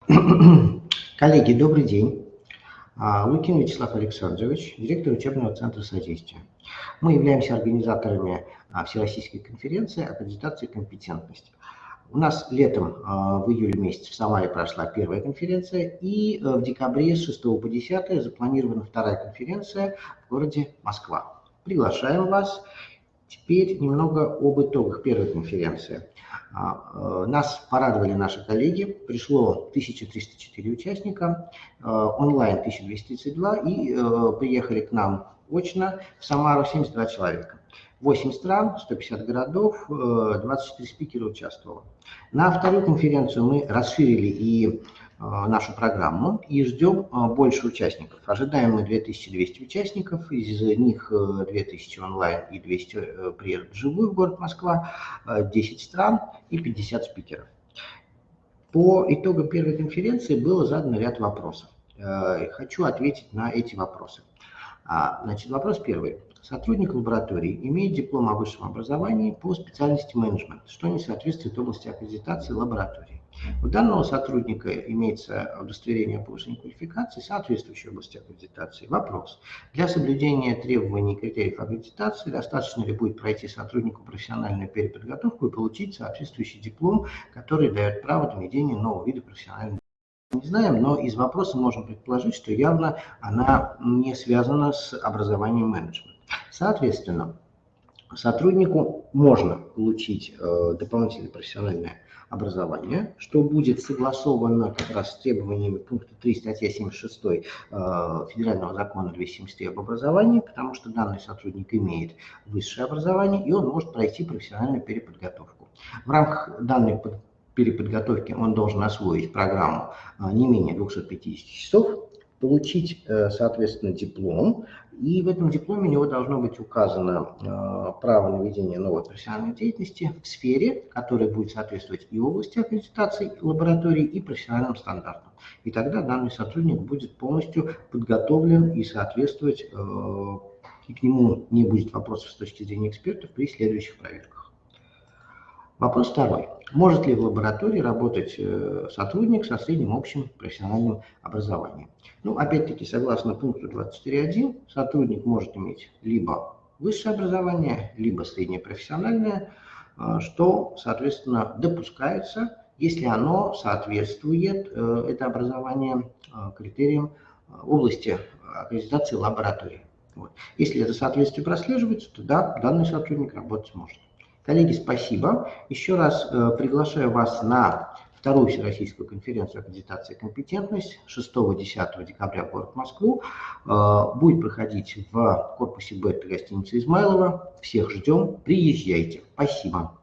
Коллеги, добрый день. Лукин Вячеслав Александрович, директор учебного центра «Содействие». Мы являемся организаторами Всероссийской конференции аккредитации и компетентности. У нас летом, в июле месяце в Самаре прошла первая конференция, и в декабре с 6 по 10 запланирована вторая конференция в городе Москва. Приглашаем вас. Теперь немного об итогах первой конференции. Нас порадовали наши коллеги, пришло 1304 участника, онлайн 1232 и приехали к нам очно в Самару 72 человека. 8 стран, 150 городов, 24 спикера участвовало. На вторую конференцию мы расширили и нашу программу и ждем больше участников. Ожидаем мы 2200 участников, из них 2000 онлайн и 200 приедут вживую в город Москва, 10 стран и 50 спикеров. По итогам первой конференции было задано ряд вопросов. Хочу ответить на эти вопросы. Значит, вопрос первый. Сотрудник лаборатории имеет диплом о высшем образовании по специальности менеджмент, что не соответствует области аккредитации лаборатории. У данного сотрудника имеется удостоверение о повышении квалификации, соответствующей области аккредитации. Вопрос. Для соблюдения требований и критериев аккредитации достаточно ли будет пройти сотруднику профессиональную переподготовку и получить соответствующий диплом, который дает право на ведение нового вида профессиональной не знаем, но из вопроса можем предположить, что явно она не связана с образованием менеджмента. Соответственно, сотруднику можно получить дополнительное профессиональное образование, что будет согласовано как раз с требованиями пункта 3 статьи 76 Федерального закона 273 об образовании, потому что данный сотрудник имеет высшее образование, и он может пройти профессиональную переподготовку. В рамках данной переподготовки он должен освоить программу не менее 250 часов, получить, соответственно, диплом, и в этом дипломе у него должно быть указано право на ведение новой профессиональной деятельности в сфере, которая будет соответствовать и области аккредитации лаборатории, и профессиональным стандартам. И тогда данный сотрудник будет полностью подготовлен и соответствовать, и к нему не будет вопросов с точки зрения экспертов при следующих проверках. Вопрос второй. Может ли в лаборатории работать сотрудник со средним общим профессиональным образованием? Ну, опять-таки, согласно пункту 24.1, сотрудник может иметь либо высшее образование, либо среднее профессиональное, что, соответственно, допускается, если оно соответствует, это образование, критериям области аккредитации лаборатории. Вот. Если это соответствие прослеживается, то да, данный сотрудник работать может. Коллеги, спасибо. Еще раз приглашаю вас на вторую Всероссийскую конференцию аккредитации и компетентность 6-10 декабря в город Москву. Будет проходить в корпусе Б гостиницы Измайлова. Всех ждем. Приезжайте. Спасибо.